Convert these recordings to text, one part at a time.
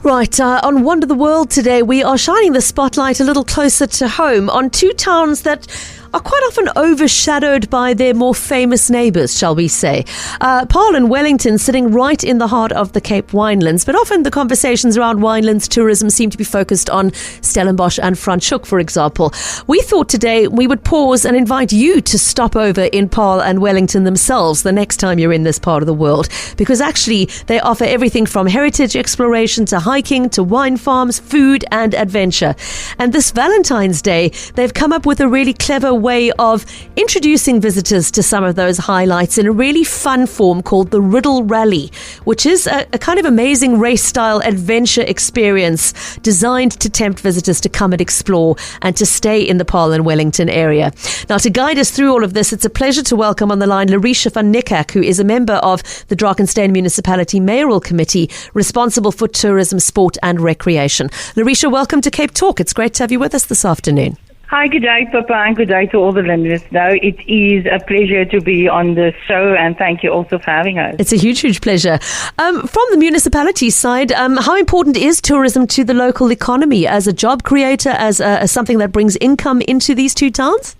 Right, on Wonder the World today, we are shining the spotlight a little closer to home on two towns that are quite often overshadowed by their more famous neighbours, shall we say. Paarl and Wellington sitting right in the heart of the Cape Winelands, but often the conversations around winelands tourism seem to be focused on Stellenbosch and Franschhoek, for example. We thought today we would pause and invite you to stop over in Paarl and Wellington themselves the next time you're in this part of the world, because actually they offer everything from heritage exploration to hiking to wine farms, food and adventure. And this Valentine's Day, they've come up with a really clever way of introducing visitors to some of those highlights in a really fun form called the Riddle Rally, which is a kind of amazing race-style adventure experience designed to tempt visitors to come and explore and to stay in the Paarl and Wellington area. Now, to guide us through all of this, it's a pleasure to welcome on the line Lauricia van Niekerk, who is a member of the Drakenstein Municipality Mayoral Committee responsible for tourism, sport and recreation. Lauricia, welcome to CapeTalk. It's great to have you with us this afternoon. Hi, good day, Pippa, and good day to all the listeners. No, it is a pleasure to be on the show, and thank you also for having us. It's a huge, huge pleasure. From the municipality side, how important is tourism to the local economy as a job creator, as something that brings income into these two towns?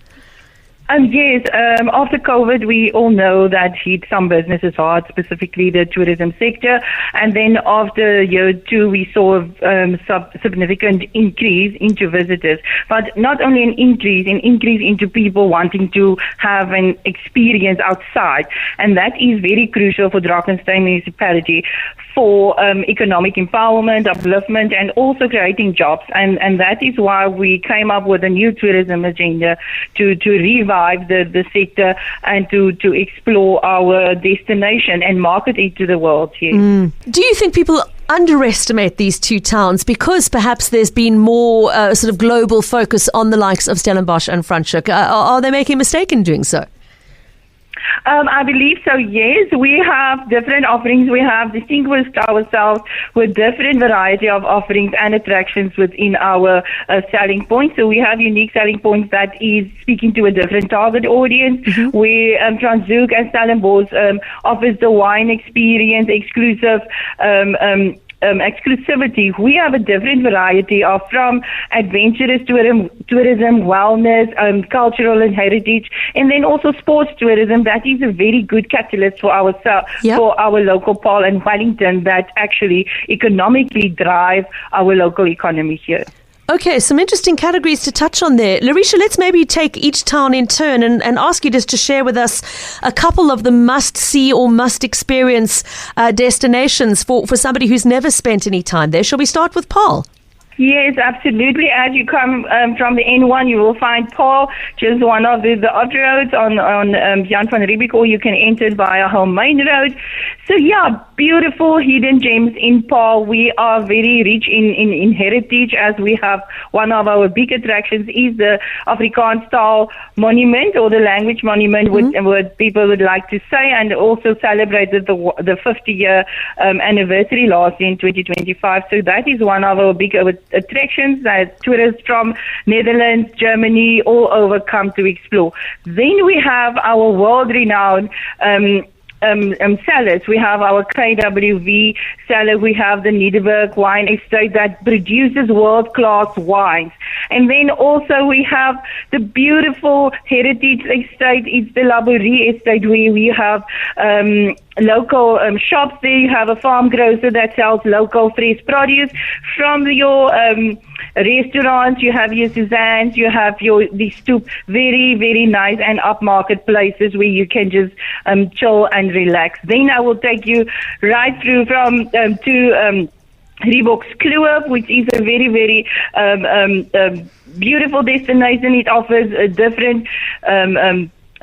Yes, after COVID, we all know that hit some businesses hard, specifically the tourism sector. And then after year two, we saw a significant increase into visitors. But not only an increase into people wanting to have an experience outside. And that is very crucial for Drakenstein Municipality for economic empowerment, upliftment, and also creating jobs. And that is why we came up with a new tourism agenda to revive the sector and to explore our destination and market it to the world here. Do you think people underestimate these two towns because perhaps there's been more sort of global focus on the likes of Stellenbosch and Franschhoek? Are they making a mistake in doing so? I believe so, yes. We have different offerings. We have distinguished ourselves with different variety of offerings and attractions within our selling points. So we have unique selling points that is speaking to a different target audience. Where Franschhoek and Stellenbosch offers the wine experience, exclusive exclusivity. We have a different variety of from adventurous tourism, wellness, cultural and heritage, and then also sports tourism. That is a very good catalyst for for our local Paarl and Wellington that actually economically drive our local economy here. Okay, some interesting categories to touch on there. Lauricia, let's maybe take each town in turn and ask you just to share with us a couple of the must-see or must-experience destinations for somebody who's never spent any time there. Shall we start with Paarl? Yes, absolutely. As you come from the N1, you will find Paarl, just one of the odd roads on Jan van Riebeeck, or you can enter via home main road. So yeah, beautiful hidden gems in Paarl. We are very rich in heritage, as we have one of our big attractions is the Afrikaans taal monument, or the language monument, what people would like to say, and also celebrated the 50-year anniversary last year in 2025. So that is one of our big attractions that tourists from Netherlands, Germany, all over come to explore. Then we have our world-renowned cellars. We have our KWV cellar. We have the Nederburg wine estate that produces world-class wines. And then also we have the beautiful heritage estate. It's the Lauricia estate, where we have local shops there. You have a farm grocer that sells local fresh produce. From your restaurants, you have your Suzanne's, you have the Stoop, very, very nice and upmarket places where you can just chill and relax. Then I will take you right through from to Reebok's Kloof, which is a very, very beautiful destination. It offers a different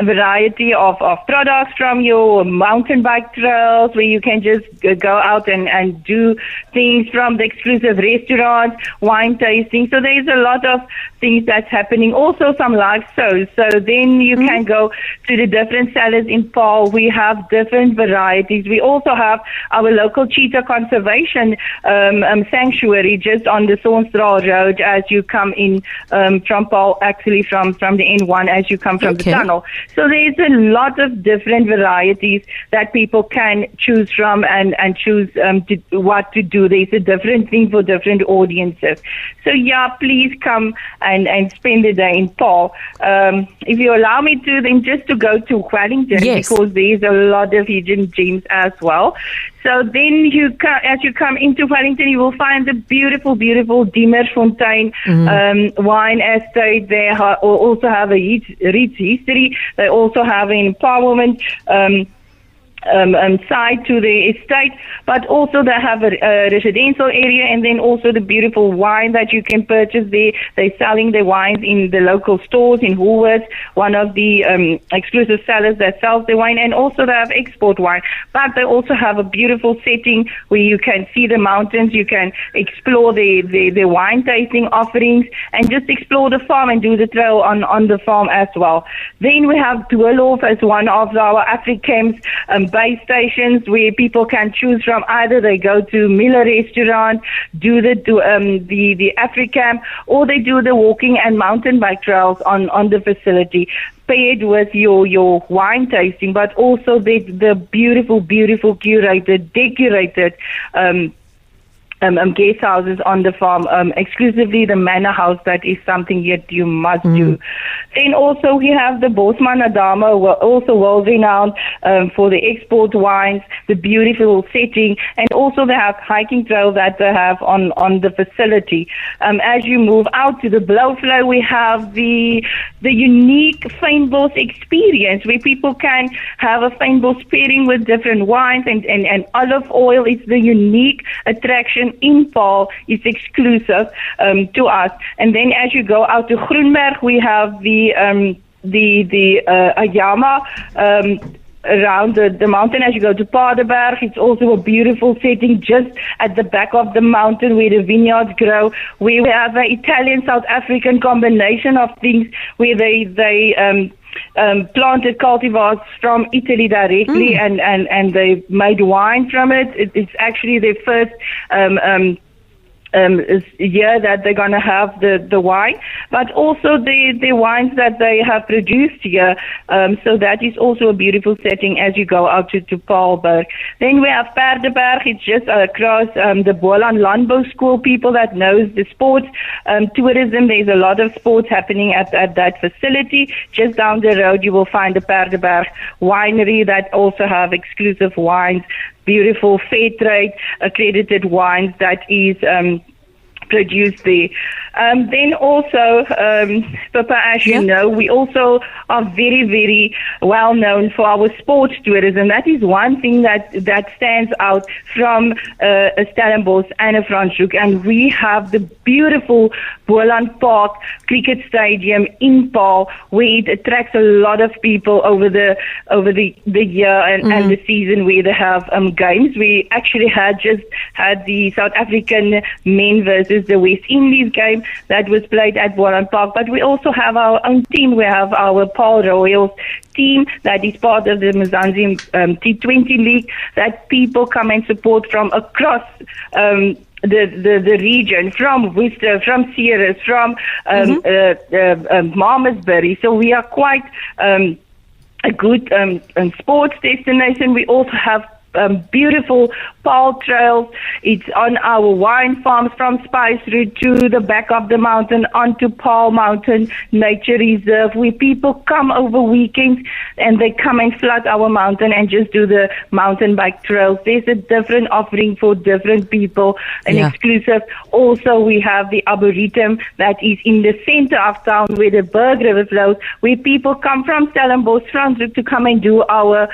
variety of products, from your mountain bike trails, where you can just go out and do things, from the exclusive restaurants, wine tasting. So there's a lot of things that's happening. Also some live shows. So then you can go to the different sellers in Paarl. We have different varieties. We also have our local cheetah conservation sanctuary just on the Soornstraal Road as you come in from Paarl, actually from the N1 as you come from the tunnel. So there's a lot of different varieties that people can choose from and choose what to do. There's a different thing for different audiences. So yeah, please come and spend the day in Paarl. If you allow me to, then just to go to Wellington, because there's a lot of hidden gems as well. So then as you come into Wellington, you will find the beautiful, beautiful Diemersfontein wine estate. They also have a rich history. They also have an empowerment side to the estate, but also they have a residential area, and then also the beautiful wine that you can purchase there. They're selling the wines in the local stores in Woolworths, one of the exclusive sellers that sells the wine, and also they have export wine. But they also have a beautiful setting where you can see the mountains, you can explore the wine tasting offerings, and just explore the farm and do the trail on the farm as well. Then we have Doorlof as one of our Africamps base stations where people can choose from. Either they go to Miller Restaurant, do the Africamp, or they do the walking and mountain bike trails on the facility, paired with your wine tasting, but also the beautiful, beautiful curated, decorated guest houses on the farm, exclusively the manor house. That is something yet you must do. Then also we have the Bosman Adama, also world renowned for the export wines, the beautiful setting, and also they have hiking trail that they have on the facility. As you move out to the Blauwvlei, we have the unique fynbos experience where people can have a fynbos pairing with different wines and olive oil. It's the unique attraction in Paarl. It's exclusive to us. And then as you go out to Groenberg, we have the Ayama around the mountain. As you go to Paardenberg, it's also a beautiful setting just at the back of the mountain where the vineyards grow, where we have an Italian-South African combination of things where they planted cultivars from Italy directly and they made wine from it. It's actually their first year that they're going to have the wine, but also the wines that they have produced here. So that is also a beautiful setting as you go out to Paarlberg. Then we have Paardenberg. It's just across the Boland Landbou School. People that knows the sports tourism, there's a lot of sports happening at that facility. Just down the road, you will find the Paardenberg winery that also have exclusive wines, beautiful fair trade accredited wines that is produced there. Then also, Pippa, as you know, we also are very, very well known for our sports tourism. That is one thing that stands out from Stellenbosch and Franschhoek. And we have the beautiful Boland Park Cricket Stadium in Paarl, where it attracts a lot of people over the year and the season where they have games. We actually just had the South African men versus the West Indies game that was played at Boland Park, but we also have our own team. We have our Paarl Royals team that is part of the Mzansi T20 League that people come and support from across the region, from Worcester, from Ceres, from Malmesbury. So we are quite a good sports destination. We also have beautiful Paarl trails. It's on our wine farms from Spice Route to the back of the mountain onto Paarl Mountain Nature Reserve, where people come over weekends and they come and flood our mountain and just do the mountain bike trails. There's a different offering for different people, an exclusive. Also, we have the Arboretum that is in the center of town where the Berg River flows, where people come from Stellenbosch, Franschhoek to come and do our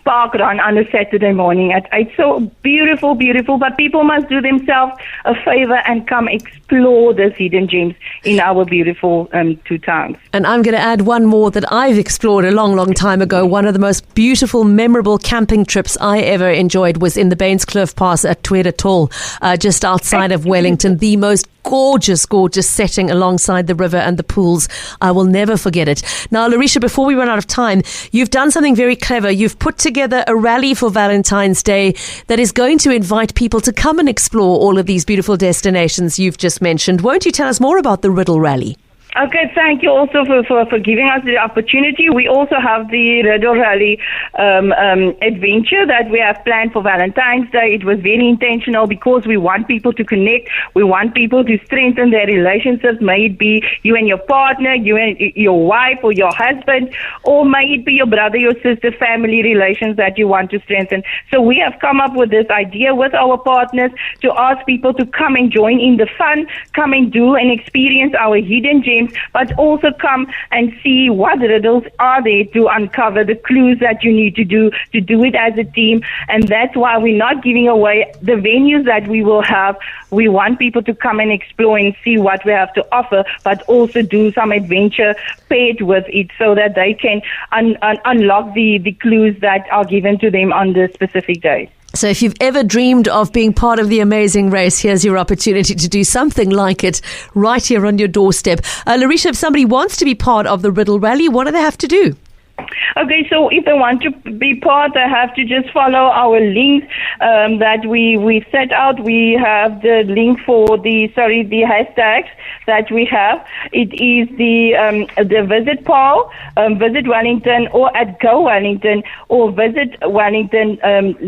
park run on a Saturday morning at 8. So beautiful, beautiful, but people must do themselves a favor and come explore these hidden gems in our beautiful two towns. And I'm going to add one more that I've explored a long, long time ago. One of the most beautiful, memorable camping trips I ever enjoyed was in the Bainskloof Pass at Tweede-Tol, just outside of Wellington. The most gorgeous, gorgeous setting alongside the river and the pools. I will never forget it. Now, Lauricia, before we run out of time, you've done something very clever. You've put together a rally for Valentine's Day that is going to invite people to come and explore all of these beautiful destinations you've just mentioned. Won't you tell us more about the Riddle Rally? Okay, thank you also for giving us the opportunity. We also have the Riddle Rally adventure that we have planned for Valentine's Day. It was very intentional because we want people to connect. We want people to strengthen their relationships. May it be you and your partner, you and your wife or your husband, or may it be your brother, your sister, family relations that you want to strengthen. So we have come up with this idea with our partners to ask people to come and join in the fun, come and do and experience our hidden gems, but also come and see what riddles are there to uncover the clues that you need to do it as a team. And that's why we're not giving away the venues that we will have. We want people to come and explore and see what we have to offer, but also do some adventure paired with it so that they can unlock the clues that are given to them on the specific day. So if you've ever dreamed of being part of the amazing race, here's your opportunity to do something like it right here on your doorstep. Lauricia, if somebody wants to be part of the Riddle Rally, what do they have to do? Okay, so if they want to be part, they have to just follow our links that we set out. We have the link for the hashtags that we have. It is the Visit Paarl, Visit Wellington, or at Go Wellington, or Visit Wellington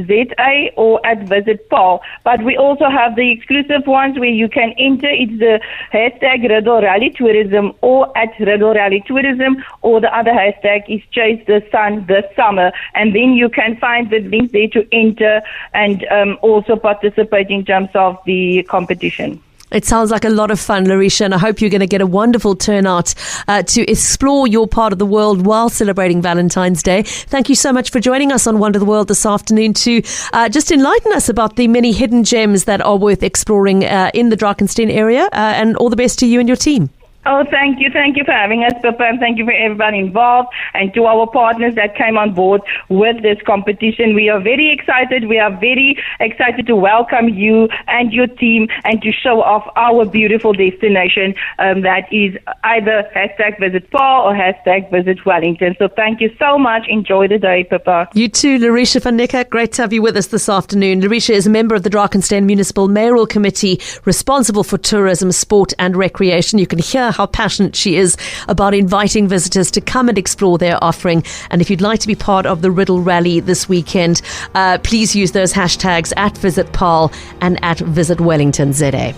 ZA, or at Visit Paarl. But we also have the exclusive ones where you can enter. It's the hashtag Riddle Rally Tourism, or at Riddle Rally Tourism, or the other hashtag is Chase the Sun this summer, and then you can find the link there to enter and also participate in terms of the competition. It sounds like a lot of fun, Lauricia, and I hope you're going to get a wonderful turnout to explore your part of the world while celebrating Valentine's Day. Thank you so much for joining us on Wonder the World this afternoon to just enlighten us about the many hidden gems that are worth exploring in the Drakenstein area, and all the best to you and your team. Oh, thank you. Thank you for having us, Pippa, and thank you for everybody involved and to our partners that came on board with this competition. We are very excited. We are very excited to welcome you and your team and to show off our beautiful destination that is either hashtag Visit Paarl or hashtag Visit Wellington. So thank you so much. Enjoy the day, Pippa. You too, Lauricia van Niekerk. Great to have you with us this afternoon. Lauricia is a member of the Drakenstein Municipal Mayoral Committee responsible for tourism, sport and recreation. You can hear how passionate she is about inviting visitors to come and explore their offering. And if you'd like to be part of the Riddle Rally this weekend, please use those hashtags at Visit Paarl and at Visit Wellington ZA.